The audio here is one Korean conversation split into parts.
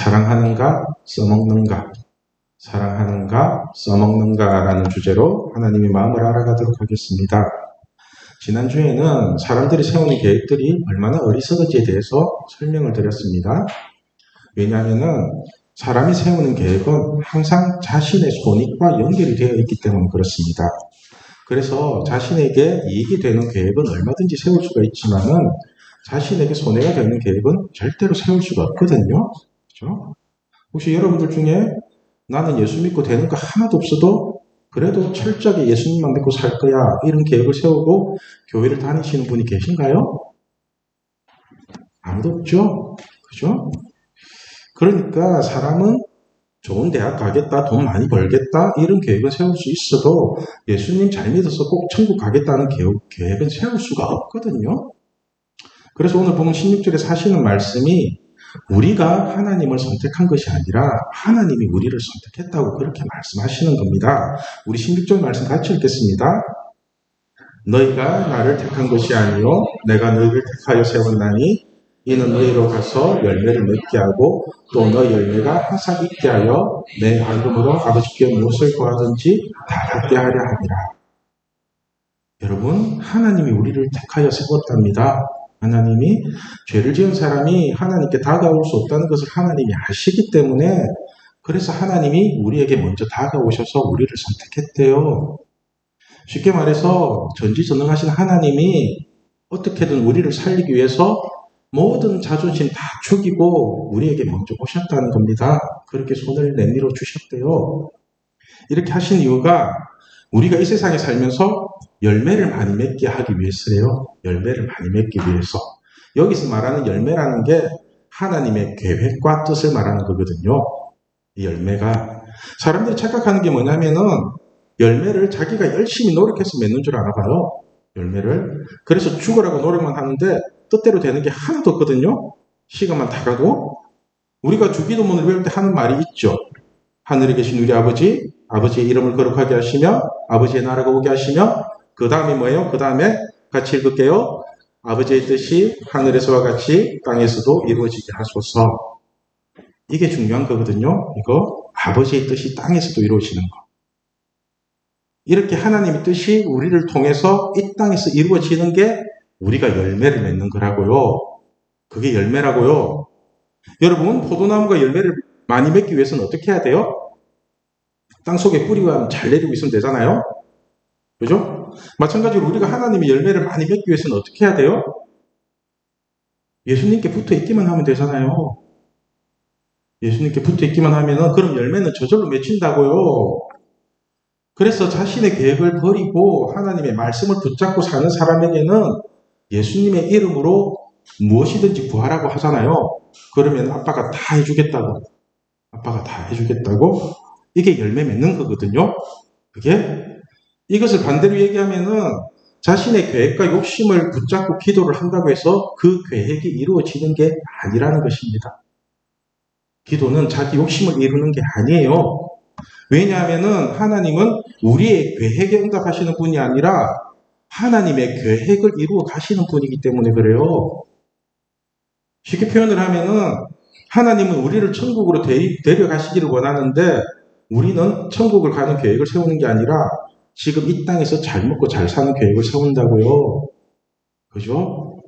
사랑하는가, 써먹는가, 사랑하는가, 써먹는가라는 주제로 하나님의 마음을 알아가도록 하겠습니다. 지난주에는 사람들이 세우는 계획들이 얼마나 어리석은지에 대해서 설명을 드렸습니다. 왜냐하면 사람이 세우는 계획은 항상 자신의 손익과 연결이 되어 있기 때문에 그렇습니다. 그래서 자신에게 이익이 되는 계획은 얼마든지 세울 수가 있지만은 자신에게 손해가 되는 계획은 절대로 세울 수가 없거든요. 그렇죠? 혹시 여러분들 중에 나는 예수 믿고 되는 거 하나도 없어도 그래도 철저하게 예수님만 믿고 살 거야 이런 계획을 세우고 교회를 다니시는 분이 계신가요? 아무도 없죠. 그죠? 그러니까 사람은 좋은 대학 가겠다, 돈 많이 벌겠다 이런 계획을 세울 수 있어도 예수님 잘 믿어서 꼭 천국 가겠다는 계획은 세울 수가 없거든요. 그래서 오늘 보면 16절에서 하시는 말씀이 우리가 하나님을 선택한 것이 아니라 하나님이 우리를 선택했다고 그렇게 말씀하시는 겁니다. 우리 16절 말씀 같이 읽겠습니다. 너희가 나를 택한 것이 아니요 내가 너희를 택하여 세웠나니 이는 너희로 가서 열매를 맺게 하고 또 너희 열매가 항상 있게 하여 내 이름으로 아버지께 무엇을 구하든지 다 받게 하려 함이라. 여러분, 하나님이 우리를 택하여 세웠답니다. 하나님이 죄를 지은 사람이 하나님께 다가올 수 없다는 것을 하나님이 아시기 때문에 그래서 하나님이 우리에게 먼저 다가오셔서 우리를 선택했대요. 쉽게 말해서 전지전능하신 하나님이 어떻게든 우리를 살리기 위해서 모든 자존심 다 죽이고 우리에게 먼저 오셨다는 겁니다. 그렇게 손을 내밀어 주셨대요. 이렇게 하신 이유가 우리가 이 세상에 살면서 열매를 많이 맺게 하기 위해서예요. 열매를 많이 맺기 위해서. 여기서 말하는 열매라는 게 하나님의 계획과 뜻을 말하는 거거든요. 이 열매가. 사람들이 착각하는 게 뭐냐면은 열매를 자기가 열심히 노력해서 맺는 줄 알아 봐요. 열매를. 그래서 죽으라고 노력만 하는데 뜻대로 되는 게 하나도 없거든요. 시간만 다 가도. 우리가 주기도문을 외울 때 하는 말이 있죠. 하늘에 계신 우리 아버지, 아버지의 이름을 거룩하게 하시며 아버지의 나라가 오게 하시며 그 다음에 뭐예요? 그 다음에 같이 읽을게요. 아버지의 뜻이 하늘에서와 같이 땅에서도 이루어지게 하소서. 이게 중요한 거거든요. 이거 아버지의 뜻이 땅에서도 이루어지는 거. 이렇게 하나님의 뜻이 우리를 통해서 이 땅에서 이루어지는 게 우리가 열매를 맺는 거라고요. 그게 열매라고요. 여러분, 포도나무가 열매를 많이 맺기 위해서는 어떻게 해야 돼요? 땅속에 뿌리가 잘 내리고 있으면 되잖아요. 그죠? 마찬가지로 우리가 하나님의 열매를 많이 맺기 위해서는 어떻게 해야 돼요? 예수님께 붙어 있기만 하면 되잖아요. 예수님께 붙어 있기만 하면은 그럼 열매는 저절로 맺힌다고요. 그래서 자신의 계획을 버리고 하나님의 말씀을 붙잡고 사는 사람에게는 예수님의 이름으로 무엇이든지 구하라고 하잖아요. 그러면 아빠가 다 해주겠다고. 아빠가 다 해주겠다고. 이게 열매 맺는 거거든요. 그게 이것을 반대로 얘기하면은 자신의 계획과 욕심을 붙잡고 기도를 한다고 해서 그 계획이 이루어지는 게 아니라는 것입니다. 기도는 자기 욕심을 이루는 게 아니에요. 왜냐하면은 하나님은 우리의 계획에 응답하시는 분이 아니라 하나님의 계획을 이루어 가시는 분이기 때문에 그래요. 쉽게 표현을 하면은 하나님은 우리를 천국으로 데려가시기를 원하는데 우리는 천국을 가는 계획을 세우는 게 아니라 지금 이 땅에서 잘 먹고 잘 사는 계획을 세운다고요. 그죠?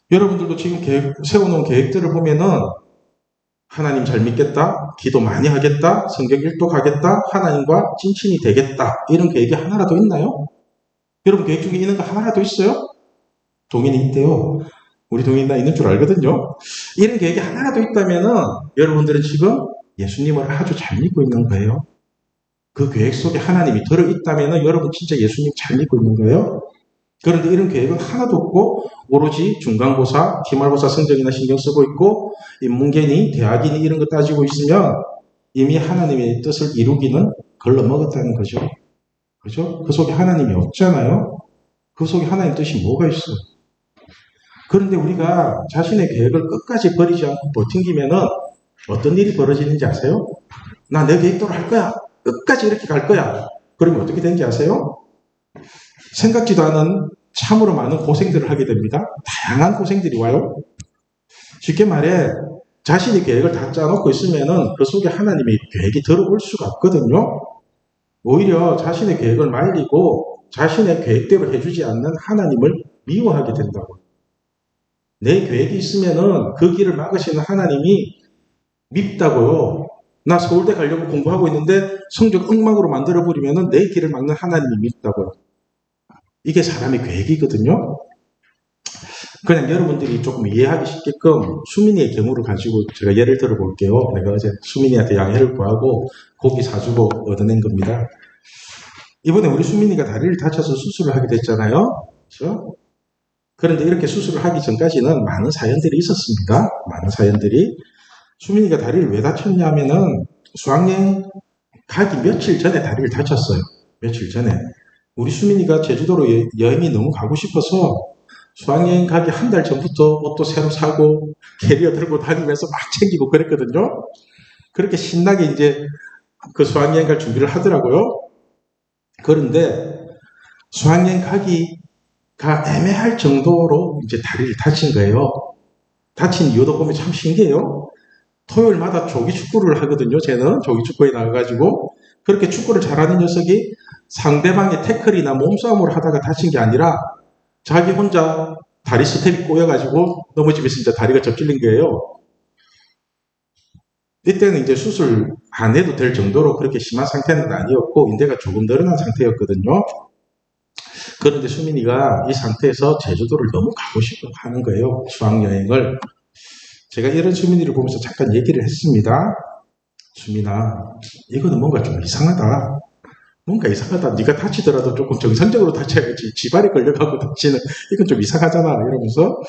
여러분들도 지금 세워놓은 계획들을 보면은 하나님 잘 믿겠다, 기도 많이 하겠다, 성경 읽도 가겠다, 하나님과 찐친이 되겠다 이런 계획이 하나라도 있나요? 여러분 계획 중에 있는 거 하나라도 있어요? 동인이 있대요. 우리 동인 나 있는 줄 알거든요. 이런 계획이 하나라도 있다면은 여러분들은 지금 예수님을 아주 잘 믿고 있는 거예요. 그 계획 속에 하나님이 들어있다면은 여러분 진짜 예수님 잘 믿고 있는 거예요. 그런데 이런 계획은 하나도 없고 오로지 중간고사, 기말고사 성적이나 신경 쓰고 있고 인문계니, 대학이니 이런 거 따지고 있으면 이미 하나님의 뜻을 이루기는 걸러먹었다는 거죠. 그죠? 그 속에 하나님이 없잖아요. 그 속에 하나님 뜻이 뭐가 있어요? 그런데 우리가 자신의 계획을 끝까지 버리지 않고 버팅기면은 어떤 일이 벌어지는지 아세요? 나 내 계획대로 할 거야. 끝까지 이렇게 갈 거야. 그러면 어떻게 되는지 아세요? 생각지도 않은 참으로 많은 고생들을 하게 됩니다. 다양한 고생들이 와요. 쉽게 말해 자신이 계획을 다 짜놓고 있으면은 그 속에 하나님의 계획이 들어올 수가 없거든요. 오히려 자신의 계획을 말리고 자신의 계획대로 해주지 않는 하나님을 미워하게 된다고. 내 계획이 있으면은 그 길을 막으시는 하나님이 밉다고요. 나 서울대 가려고 공부하고 있는데 성적 엉망으로 만들어버리면은 내 길을 막는 하나님이 밉다고요. 이게 사람의 계획이거든요. 그냥 여러분들이 조금 이해하기 쉽게끔 수민이의 경우를 가지고 제가 예를 들어 볼게요. 내가 어제 수민이한테 양해를 구하고 고기 사주고 얻어낸 겁니다. 이번에 우리 수민이가 다리를 다쳐서 수술을 하게 됐잖아요. 그렇죠? 그런데 이렇게 수술을 하기 전까지는 많은 사연들이 있었습니다. 많은 사연들이. 수민이가 다리를 왜 다쳤냐면은 수학여행 가기 며칠 전에 다리를 다쳤어요. 며칠 전에. 우리 수민이가 제주도로 여행이 너무 가고 싶어서 수학여행 가기 한 달 전부터 옷도 새로 사고 캐리어 들고 다니면서 막 챙기고 그랬거든요. 그렇게 신나게 이제 그 수학여행 갈 준비를 하더라고요. 그런데 수학여행 가기가 애매할 정도로 이제 다리를 다친 거예요. 다친 이유도 보면 참 신기해요. 토요일마다 조기 축구를 하거든요. 쟤는 조기 축구에 나가가지고 그렇게 축구를 잘하는 녀석이 상대방의 태클이나 몸싸움을 하다가 다친 게 아니라 자기 혼자 다리 스텝이 꼬여가지고 넘어지면서 이제 다리가 접질린 거예요. 이때는 이제 수술 안 해도 될 정도로 그렇게 심한 상태는 아니었고 인대가 조금 늘어난 상태였거든요. 그런데 수민이가 이 상태에서 제주도를 너무 가고 싶어 하는 거예요. 수학여행을. 제가 이런 수민이를 보면서 잠깐 얘기를 했습니다. 수민아, 이거는 뭔가 좀 이상하다. 뭔가 이상하다. 네가 다치더라도 조금 정상적으로 다쳐야지. 지발이 걸려가고 다치는 이건 좀 이상하잖아. 이러면서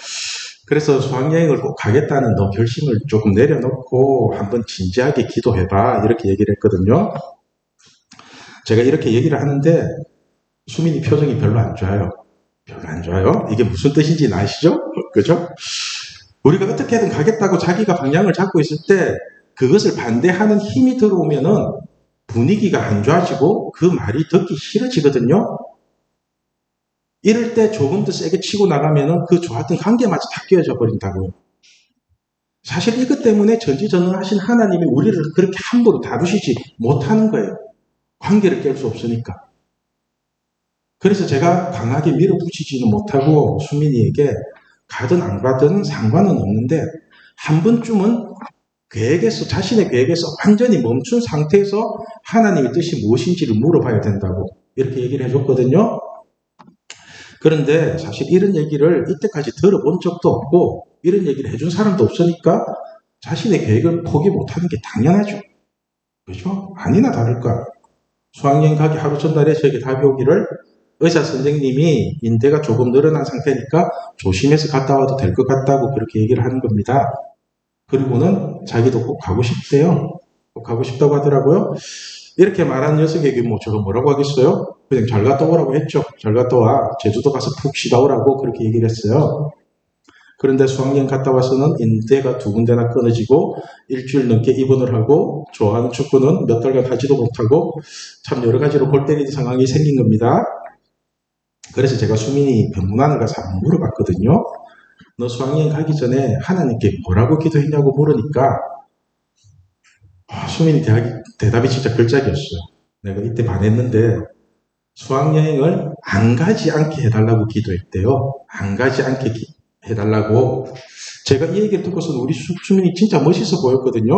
그래서 수학여행을 꼭 가겠다는 너 결심을 조금 내려놓고 한번 진지하게 기도해봐. 이렇게 얘기를 했거든요. 제가 이렇게 얘기를 하는데 수민이 표정이 별로 안 좋아요. 별로 안 좋아요. 이게 무슨 뜻인지 아시죠? 그죠? 우리가 어떻게든 가겠다고 자기가 방향을 잡고 있을 때 그것을 반대하는 힘이 들어오면은 분위기가 안 좋아지고 그 말이 듣기 싫어지거든요. 이럴 때 조금 더 세게 치고 나가면은 그 좋았던 관계마저 다 깨어져 버린다고요. 사실 이것 때문에 전지전능하신 하나님이 우리를 그렇게 함부로 다루시지 못하는 거예요. 관계를 깰 수 없으니까. 그래서 제가 강하게 밀어붙이지는 못하고 수민이에게 가든 안 가든 상관은 없는데 한 번쯤은 계획에서 자신의 계획에서 완전히 멈춘 상태에서 하나님의 뜻이 무엇인지를 물어봐야 된다고 이렇게 얘기를 해줬거든요. 그런데 사실 이런 얘기를 이때까지 들어본 적도 없고 이런 얘기를 해준 사람도 없으니까 자신의 계획을 포기 못하는 게 당연하죠. 그죠? 아니나 다를까. 수학여행 가기 하루 전날에 저에게 답이 오기를 의사 선생님이 인대가 조금 늘어난 상태니까 조심해서 갔다 와도 될 것 같다고 그렇게 얘기를 하는 겁니다. 그리고는 자기도 꼭 가고 싶대요. 꼭 가고 싶다고 하더라고요. 이렇게 말한 녀석에게 뭐 제가 뭐라고 하겠어요? 그냥 잘 갔다 오라고 했죠. 잘 갔다 와. 제주도 가서 푹 쉬다 오라고 그렇게 얘기를 했어요. 그런데 수학여행 갔다 와서는 인대가 2군데나 끊어지고 일주일 넘게 입원을 하고 좋아하는 축구는 몇 달간 하지도 못하고 참 여러 가지로 골 때리는 상황이 생긴 겁니다. 그래서 제가 수민이 병문안을 가서 한번 물어봤거든요. 너 수학여행 가기 전에 하나님께 뭐라고 기도했냐고 물으니까 수민이 대답이 진짜 걸작이었어요. 내가 이때 반했는데 수학여행을 안 가지 않게 해달라고 기도했대요. 안 가지 않게 해달라고. 제가 이 얘기를 듣고서는 우리 수민이 진짜 멋있어 보였거든요.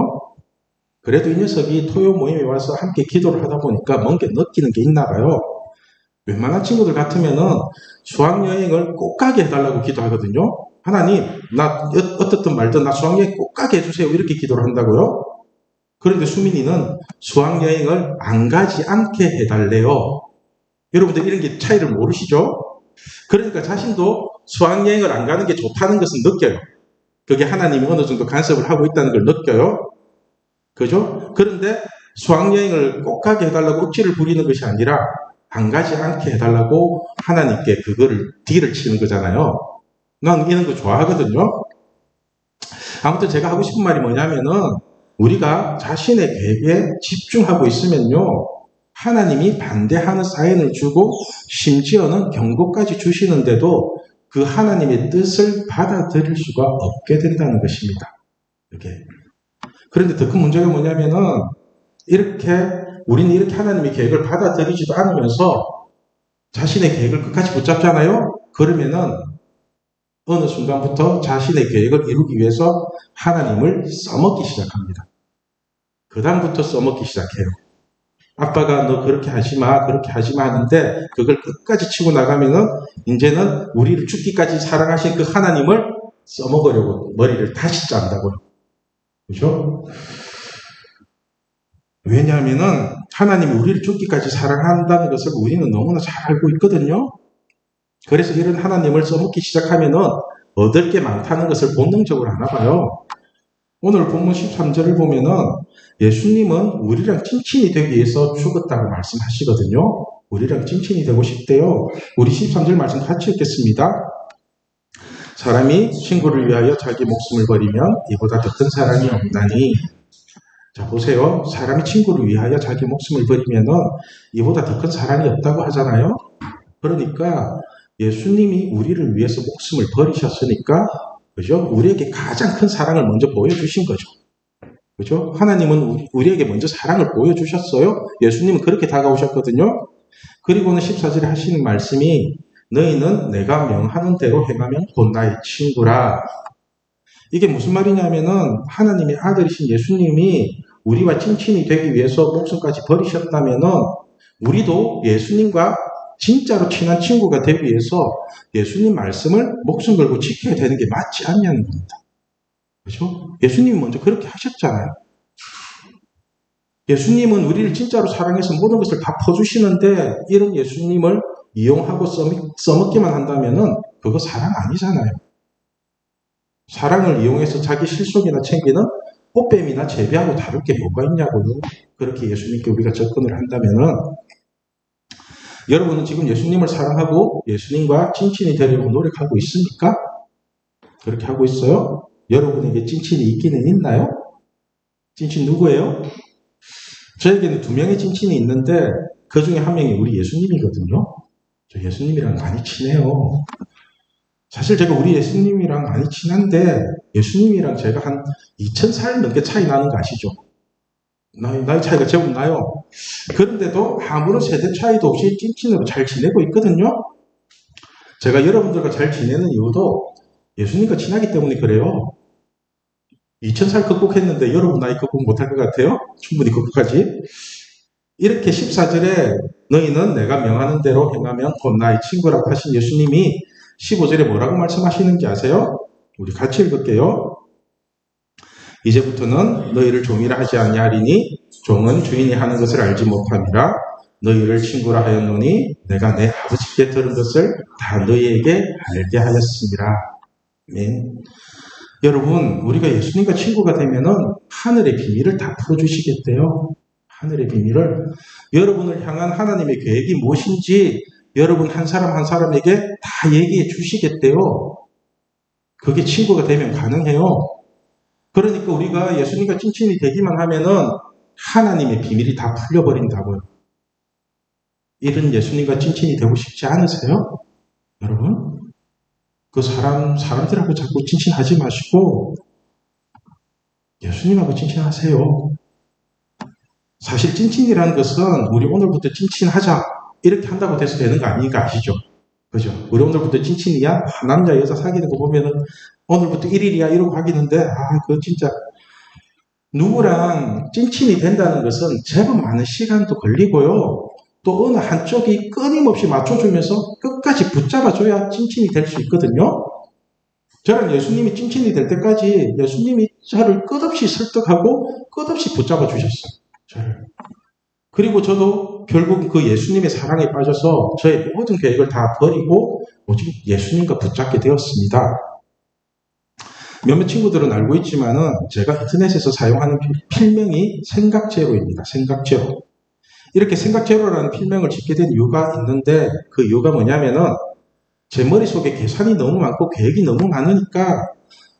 그래도 이 녀석이 토요 모임에 와서 함께 기도를 하다 보니까 뭔가 느끼는 게 있나 봐요. 웬만한 친구들 같으면은 수학여행을 꼭 가게 해달라고 기도하거든요. 하나님, 나 어떻든 말든 나 수학여행 꼭 가게 해주세요. 이렇게 기도를 한다고요. 그런데 수민이는 수학여행을 안 가지 않게 해달래요. 여러분들 이런 게 차이를 모르시죠? 그러니까 자신도 수학여행을 안 가는 게 좋다는 것은 느껴요. 그게 하나님이 어느 정도 간섭을 하고 있다는 걸 느껴요. 그죠? 그런데 수학여행을 꼭 가게 해달라고 억지를 부리는 것이 아니라 안 가지 않게 해달라고 하나님께 그거를 딜을 치는 거잖아요. 난 이런 거 좋아하거든요. 아무튼 제가 하고 싶은 말이 뭐냐면은 우리가 자신의 계획에 집중하고 있으면요. 하나님이 반대하는 사인을 주고 심지어는 경고까지 주시는데도 그 하나님의 뜻을 받아들일 수가 없게 된다는 것입니다. 이렇게. 그런데 더 큰 문제가 뭐냐면은 우리는 이렇게 하나님의 계획을 받아들이지도 않으면서 자신의 계획을 끝까지 붙잡잖아요. 그러면은 어느 순간부터 자신의 계획을 이루기 위해서 하나님을 써먹기 시작합니다. 그 다음부터 써먹기 시작해요. 아빠가 너 그렇게 하지 마, 그렇게 하지 마 하는데 그걸 끝까지 치고 나가면은 이제는 우리를 죽기까지 사랑하신 그 하나님을 써먹으려고 머리를 다시 짠다고요. 그죠? 왜냐하면은 하나님이 우리를 죽기까지 사랑한다는 것을 우리는 너무나 잘 알고 있거든요. 그래서 이런 하나님을 써먹기 시작하면은 얻을 게 많다는 것을 본능적으로 아나 봐요. 오늘 본문 13절을 보면은 예수님은 우리랑 찐친이 되기 위해서 죽었다고 말씀하시거든요. 우리랑 찐친이 되고 싶대요. 우리 13절 말씀 같이 읽겠습니다. 사람이 친구를 위하여 자기 목숨을 버리면 이보다 더 큰 사랑이 없나니. 자, 보세요. 사람이 친구를 위하여 자기 목숨을 버리면은 이보다 더 큰 사랑이 없다고 하잖아요. 그러니까 예수님이 우리를 위해서 목숨을 버리셨으니까, 그죠? 우리에게 가장 큰 사랑을 먼저 보여주신 거죠. 그죠? 하나님은 우리에게 먼저 사랑을 보여주셨어요. 예수님은 그렇게 다가오셨거든요. 그리고는 14절에 하시는 말씀이 너희는 내가 명하는 대로 행하면 곧 나의 친구라. 이게 무슨 말이냐면은 하나님의 아들이신 예수님이 우리와 친친이 되기 위해서 목숨까지 버리셨다면은 우리도 예수님과 진짜로 친한 친구가 되기 위해서 예수님 말씀을 목숨 걸고 지켜야 되는 게 맞지 않냐는 겁니다. 그렇죠? 예수님이 먼저 그렇게 하셨잖아요. 예수님은 우리를 진짜로 사랑해서 모든 것을 다 퍼주시는데 이런 예수님을 이용하고 써먹기만 한다면은 그거 사랑 아니잖아요. 사랑을 이용해서 자기 실속이나 챙기는 꽃뱀이나 제비하고 다를 게 뭐가 있냐고요. 그렇게 예수님께 우리가 접근을 한다면은 여러분은 지금 예수님을 사랑하고 예수님과 찐친이 되려고 노력하고 있습니까? 그렇게 하고 있어요? 여러분에게 찐친이 있기는 있나요? 찐친 누구예요? 저에게는 2명의 찐친이 있는데 그 중에 한 명이 우리 예수님이거든요. 저 예수님이랑 많이 친해요. 사실 제가 우리 예수님이랑 많이 친한데 예수님이랑 제가 한 2000살 넘게 차이 나는 거 아시죠? 나이 차이가 제법 나요. 그런데도 아무런 세대 차이도 없이 찐친으로 잘 지내고 있거든요. 제가 여러분들과 잘 지내는 이유도 예수님과 친하기 때문에 그래요. 2000살 극복했는데 여러분 나이 극복 못할 것 같아요? 충분히 극복하지. 이렇게 14절에 너희는 내가 명하는 대로 행하면 곧 나의 친구라고 하신 예수님이 15절에 뭐라고 말씀하시는지 아세요? 우리 같이 읽을게요. 이제부터는 너희를 종이라 하지 아니하리니 종은 주인이 하는 것을 알지 못함이라. 너희를 친구라 하였노니 내가 내 아버지께 들은 것을 다 너희에게 알게 하였습니다. 아멘. 여러분, 우리가 예수님과 친구가 되면은 하늘의 비밀을 다 풀어주시겠대요. 하늘의 비밀을. 여러분을 향한 하나님의 계획이 무엇인지 여러분 한 사람 한 사람에게 다 얘기해 주시겠대요. 그게 친구가 되면 가능해요. 그러니까 우리가 예수님과 찐친이 되기만 하면은 하나님의 비밀이 다 풀려버린다고요. 이런 예수님과 찐친이 되고 싶지 않으세요? 여러분? 그 사람들하고 자꾸 찐친하지 마시고 예수님하고 찐친하세요. 사실 찐친이라는 것은 우리 오늘부터 찐친하자 이렇게 한다고 돼서 되는 거 아니니까 아시죠? 그죠? 우리 오늘부터 찐친이야? 남자 여자 사귀는 거 보면은 오늘부터 1일이야 이러고 하기는데 그거 진짜 누구랑 찐친이 된다는 것은 제법 많은 시간도 걸리고요. 또 어느 한쪽이 끊임없이 맞춰주면서 끝까지 붙잡아줘야 찐친이 될 수 있거든요. 저랑 예수님이 찐친이 될 때까지 예수님이 저를 끝없이 설득하고 끝없이 붙잡아 주셨어요. 저를. 그리고 저도 결국 그 예수님의 사랑에 빠져서 저의 모든 계획을 다 버리고 오직 예수님과 붙잡게 되었습니다. 몇몇 친구들은 알고 있지만은 제가 인터넷에서 사용하는 필명이 생각제로입니다. 생각제로. 이렇게 생각제로라는 필명을 짓게 된 이유가 있는데 그 이유가 뭐냐면은 제 머릿속에 계산이 너무 많고 계획이 너무 많으니까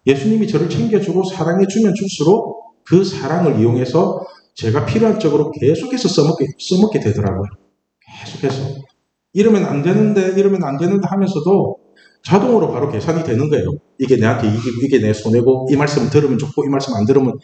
예수님이 저를 챙겨주고 사랑해주면 줄수록 그 사랑을 이용해서 제가 필요한 쪽으로 계속해서 써먹게 되더라고요. 계속해서. 이러면 안 되는데 하면서도 자동으로 바로 계산이 되는 거예요. 이게 내한테 이기고 이게 내 손해고 이 말씀 들으면 좋고 이 말씀 안 들으면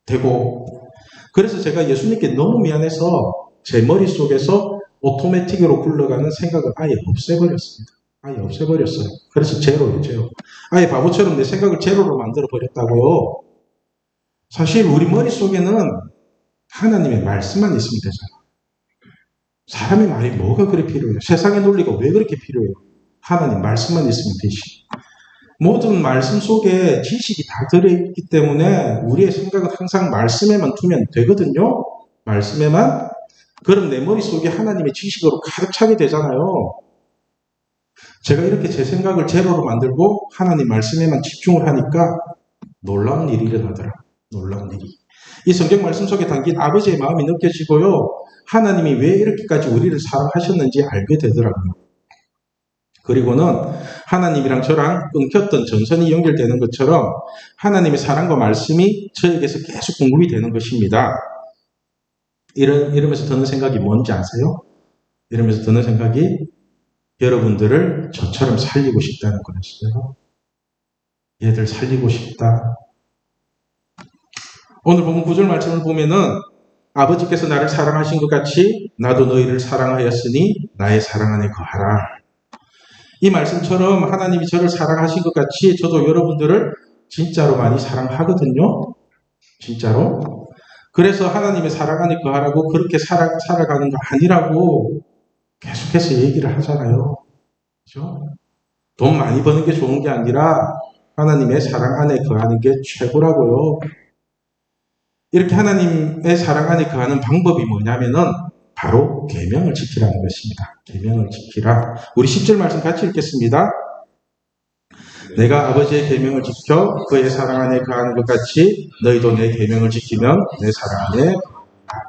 되고. 그래서 제가 예수님께 너무 미안해서 제 머릿속에서 오토매틱으로 굴러가는 생각을 아예 없애버렸습니다. 아예 없애버렸어요. 그래서 제로예요, 제로. 아예 바보처럼 내 생각을 제로로 만들어버렸다고요. 사실 우리 머릿속에는 하나님의 말씀만 있으면 되잖아요. 사람의 말이 뭐가 그렇게 필요해요? 세상의 논리가 왜 그렇게 필요해요? 하나님 말씀만 있으면 되지. 모든 말씀 속에 지식이 다 들어있기 때문에 우리의 생각은 항상 말씀에만 두면 되거든요. 말씀에만. 그럼 내 머릿속에 하나님의 지식으로 가득 차게 되잖아요. 제가 이렇게 제 생각을 제로로 만들고 하나님 말씀에만 집중을 하니까 놀라운 일이 일어나더라고요. 놀라운 일이. 이 성경 말씀 속에 담긴 아버지의 마음이 느껴지고요. 하나님이 왜 이렇게까지 우리를 사랑하셨는지 알게 되더라고요. 그리고는 하나님이랑 저랑 끊겼던 전선이 연결되는 것처럼 하나님의 사랑과 말씀이 저에게서 계속 공급이 되는 것입니다. 이러면서 드는 생각이 뭔지 아세요? 이러면서 드는 생각이 여러분들을 저처럼 살리고 싶다는 거였어요. 얘들 살리고 싶다. 오늘 본문 9절 말씀을 보면은 아버지께서 나를 사랑하신 것 같이 나도 너희를 사랑하였으니 나의 사랑 안에 거하라. 이 말씀처럼 하나님이 저를 사랑하신 것 같이 저도 여러분들을 진짜로 많이 사랑하거든요. 진짜로. 그래서 하나님의 사랑 안에 거하라고 그렇게 살아가는 거 아니라고 계속해서 얘기를 하잖아요. 그렇죠? 돈 많이 버는 게 좋은 게 아니라 하나님의 사랑 안에 거하는 게 최고라고요. 이렇게 하나님의 사랑 안에 거하는 방법이 뭐냐면은 바로 계명을 지키라는 것입니다. 계명을 지키라. 우리 10절 말씀 같이 읽겠습니다. 내가 아버지의 계명을 지켜 그의 사랑 안에 거하는 것 같이 너희도 내 계명을 지키면 내 사랑 안에 거하라.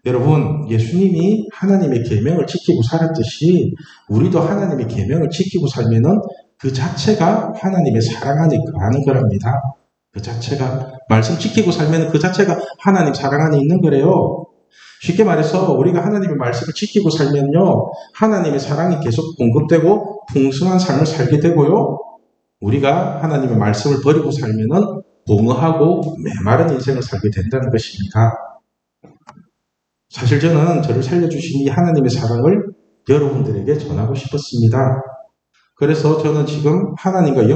여러분, 예수님이 하나님의 계명을 지키고 살았듯이 우리도 하나님의 계명을 지키고 살면은 그 자체가 하나님의 사랑 안에 거하는 거랍니다. 그 자체가 말씀 지키고 살면 그 자체가 하나님 사랑 안에 있는 거래요. 쉽게 말해서 우리가 하나님의 말씀을 지키고 살면요. 하나님의 사랑이 계속 공급되고 풍성한 삶을 살게 되고요. 우리가 하나님의 말씀을 버리고 살면은 공허하고 메마른 인생을 살게 된다는 것입니다. 사실 저는 저를 살려주신 이 하나님의 사랑을 여러분들에게 전하고 싶었습니다. 그래서 저는 지금 하나님과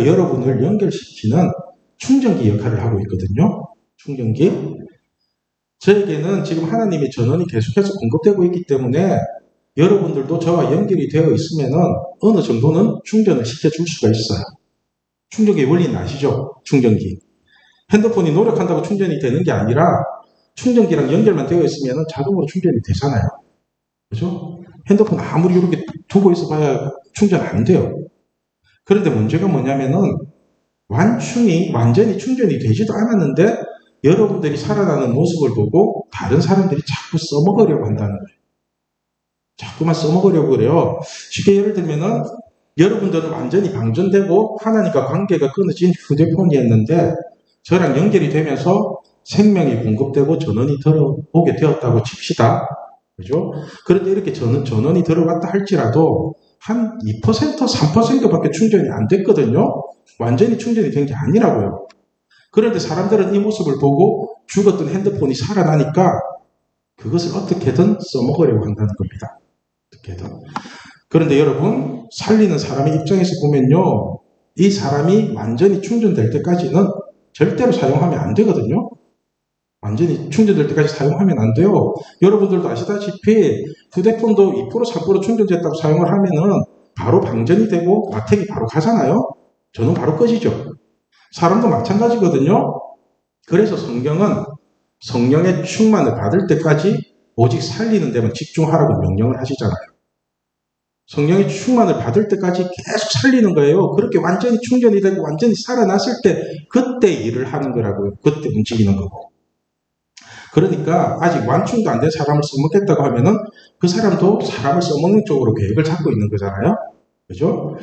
여러분을 연결시키는 충전기 역할을 하고 있거든요. 충전기. 저에게는 지금 하나님의 전원이 계속해서 공급되고 있기 때문에 여러분들도 저와 연결이 되어 있으면 어느 정도는 충전을 시켜줄 수가 있어요. 충전기 원리는 아시죠? 충전기. 핸드폰이 노력한다고 충전이 되는 게 아니라 충전기랑 연결만 되어 있으면 자동으로 충전이 되잖아요. 그죠? 핸드폰 아무리 이렇게 두고 있어 봐야 충전 안 돼요. 그런데 문제가 뭐냐면은 완전히 충전이 되지도 않았는데 여러분들이 살아나는 모습을 보고 다른 사람들이 자꾸 써먹으려고 한다는 거예요. 자꾸만 써먹으려고 그래요. 쉽게 예를 들면은 여러분들은 완전히 방전되고 하나님과 관계가 끊어진 휴대폰이었는데 저랑 연결이 되면서 생명이 공급되고 전원이 들어오게 되었다고 칩시다. 그죠? 그런데 이렇게 전원이 들어왔다 할지라도 한 2%, 3%밖에 충전이 안 됐거든요. 완전히 충전이 된 게 아니라고요. 그런데 사람들은 이 모습을 보고 죽었던 핸드폰이 살아나니까 그것을 어떻게든 써먹으려고 한다는 겁니다. 어떻게든. 그런데 여러분, 살리는 사람의 입장에서 보면요. 이 사람이 완전히 충전될 때까지는 절대로 사용하면 안 되거든요. 완전히 충전될 때까지 사용하면 안 돼요. 여러분들도 아시다시피 휴대폰도 2%, 3% 충전됐다고 사용을 하면은 바로 방전이 되고 마택이 바로 가잖아요. 전원 바로 꺼지죠. 사람도 마찬가지거든요. 그래서 성경은 성령의 충만을 받을 때까지 오직 살리는 데만 집중하라고 명령을 하시잖아요. 성령의 충만을 받을 때까지 계속 살리는 거예요. 그렇게 완전히 충전이 되고 완전히 살아났을 때 그때 일을 하는 거라고요. 그때 움직이는 거고. 그러니까 아직 완충도 안 된 사람을 써먹겠다고 하면은 그 사람도 사람을 써먹는 쪽으로 계획을 잡고 있는 거잖아요. 그죠?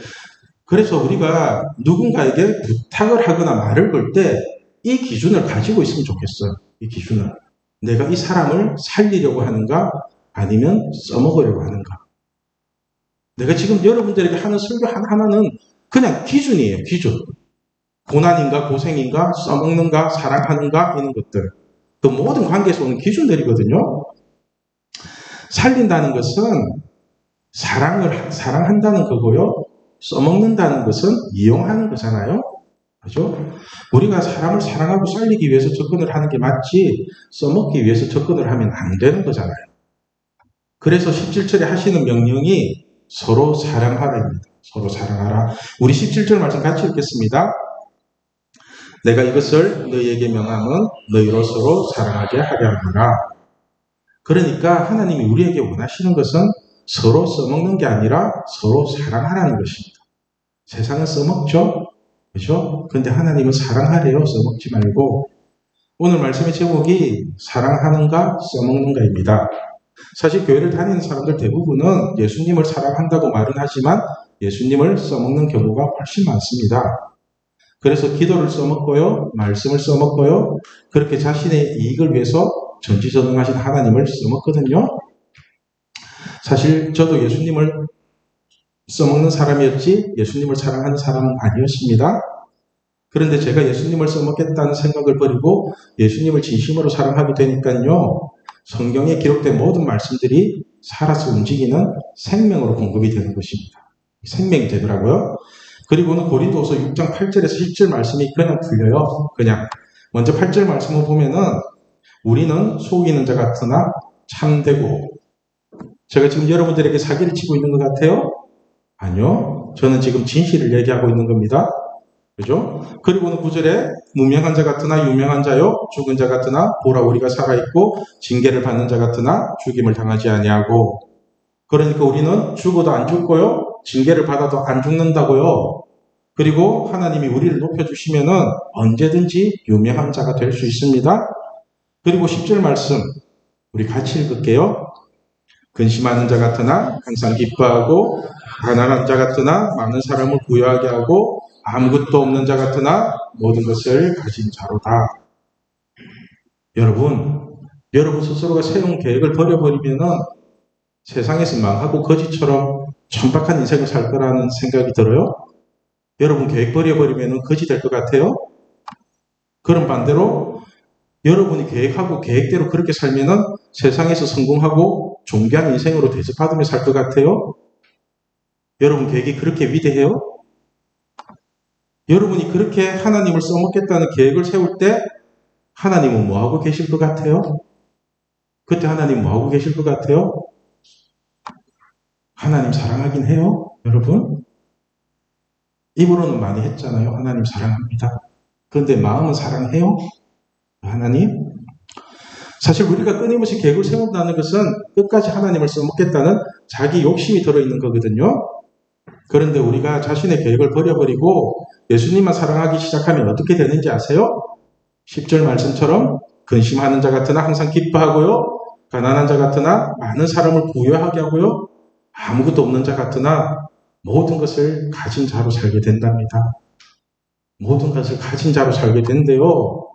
그래서 우리가 누군가에게 부탁을 하거나 말을 걸 때 이 기준을 가지고 있으면 좋겠어요. 이 기준을. 내가 이 사람을 살리려고 하는가 아니면 써먹으려고 하는가. 내가 지금 여러분들에게 하는 설교 하나하나는 그냥 기준이에요. 기준. 고난인가 고생인가 써먹는가 사랑하는가 이런 것들. 그 모든 관계에서 오는 기준들이거든요. 살린다는 것은 사랑한다는 거고요. 써먹는다는 것은 이용하는 거잖아요. 그죠? 우리가 사람을 사랑하고 살리기 위해서 접근을 하는 게 맞지 써먹기 위해서 접근을 하면 안 되는 거잖아요. 그래서 17절에 하시는 명령이 서로 사랑하라입니다. 서로 사랑하라. 우리 17절 말씀 같이 읽겠습니다. 내가 이것을 너희에게 명함은 너희로 서로 사랑하게 하려 함이라. 그러니까 하나님이 우리에게 원하시는 것은 서로 써먹는 게 아니라 서로 사랑하라는 것입니다. 세상은 써먹죠? 그죠? 근데 하나님은 사랑하래요. 써먹지 말고. 오늘 말씀의 제목이 사랑하는가 써먹는가입니다. 사실 교회를 다니는 사람들 대부분은 예수님을 사랑한다고 말은 하지만 예수님을 써먹는 경우가 훨씬 많습니다. 그래서 기도를 써먹고요. 말씀을 써먹고요. 그렇게 자신의 이익을 위해서 전지전능하신 하나님을 써먹거든요. 사실 저도 예수님을 써먹는 사람이었지 예수님을 사랑하는 사람은 아니었습니다. 그런데 제가 예수님을 써먹겠다는 생각을 버리고 예수님을 진심으로 사랑하게 되니까요. 성경에 기록된 모든 말씀들이 살아서 움직이는 생명으로 공급이 되는 것입니다. 생명이 되더라고요. 그리고는 고린도후서 6장 8절에서 10절 말씀이 그냥 풀려요. 그냥 먼저 8절 말씀을 보면은 우리는 속이는 자 같으나 참되고 제가 지금 여러분들에게 사기를 치고 있는 것 같아요? 아니요. 저는 지금 진실을 얘기하고 있는 겁니다. 그죠? 그리고는 9절에 무명한 자 같으나 유명한 자요 죽은 자 같으나 보라 우리가 살아있고 징계를 받는 자 같으나 죽임을 당하지 아니하고 그러니까 우리는 죽어도 안 죽고요 징계를 받아도 안 죽는다고요. 그리고 하나님이 우리를 높여주시면은 언제든지 유명한 자가 될 수 있습니다. 그리고 10절 말씀 우리 같이 읽을게요. 근심하는 자 같으나 항상 기뻐하고 가난한 자 같으나 많은 사람을 부유하게 하고 아무것도 없는 자 같으나 모든 것을 가진 자로다. 여러분 스스로가 세운 계획을 버려버리면은 세상에서 망하고 거지처럼 천박한 인생을 살 거라는 생각이 들어요. 여러분 계획 버려버리면은 거지 될 것 같아요. 그럼 반대로 여러분이 계획하고 계획대로 그렇게 살면은 세상에서 성공하고 존귀한 인생으로 대접받으며 살 것 같아요. 여러분 계획이 그렇게 위대해요? 여러분이 그렇게 하나님을 써먹겠다는 계획을 세울 때 하나님은 뭐하고 계실 것 같아요? 그때 하나님 뭐하고 계실 것 같아요? 하나님 사랑하긴 해요, 여러분. 입으로는 많이 했잖아요. 하나님 사랑합니다. 그런데 마음은 사랑해요? 하나님? 사실 우리가 끊임없이 계획을 세운다는 것은 끝까지 하나님을 써먹겠다는 자기 욕심이 들어있는 거거든요. 그런데 우리가 자신의 계획을 버려버리고 예수님만 사랑하기 시작하면 어떻게 되는지 아세요? 10절 말씀처럼 근심하는 자 같으나 항상 기뻐하고요. 가난한 자 같으나 많은 사람을 부유하게 하고요. 아무것도 없는 자 같으나 모든 것을 가진 자로 살게 된답니다. 모든 것을 가진 자로 살게 된대요.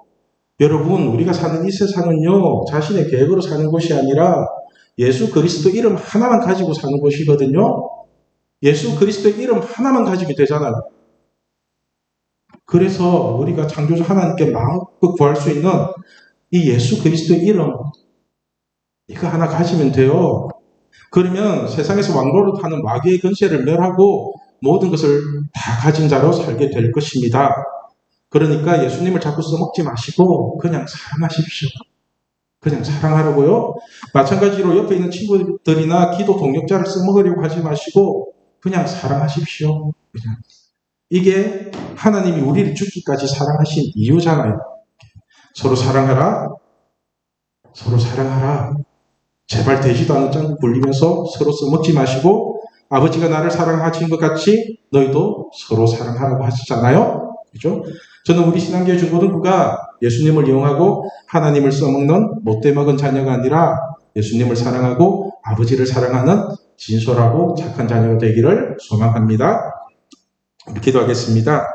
여러분 우리가 사는 이 세상은요. 자신의 계획으로 사는 것이 아니라 예수 그리스도 이름 하나만 가지고 사는 것이거든요. 예수 그리스도의 이름 하나만 가지게 되잖아요. 그래서 우리가 창조주 하나님께 마음껏 구할 수 있는 이 예수 그리스도의 이름 이거 하나 가지면 돼요. 그러면 세상에서 왕노릇 하는 마귀의 권세를 멸하고 모든 것을 다 가진 자로 살게 될 것입니다. 그러니까 예수님을 자꾸 써먹지 마시고 그냥 사랑하십시오. 그냥 사랑하라고요. 마찬가지로 옆에 있는 친구들이나 기도 동역자를 써먹으려고 하지 마시고 그냥 사랑하십시오. 그냥. 이게 하나님이 우리를 죽기까지 사랑하신 이유잖아요. 서로 사랑하라. 서로 사랑하라. 제발 되지도 않는 짱구 굴리면서 서로 써먹지 마시고 아버지가 나를 사랑하신 것 같이 너희도 서로 사랑하라고 하시잖아요. 그죠? 저는 우리 신앙교회 중고등부가 예수님을 이용하고 하나님을 써먹는 못돼 먹은 자녀가 아니라 예수님을 사랑하고 아버지를 사랑하는 진솔하고 착한 자녀가 되기를 소망합니다. 기도하겠습니다.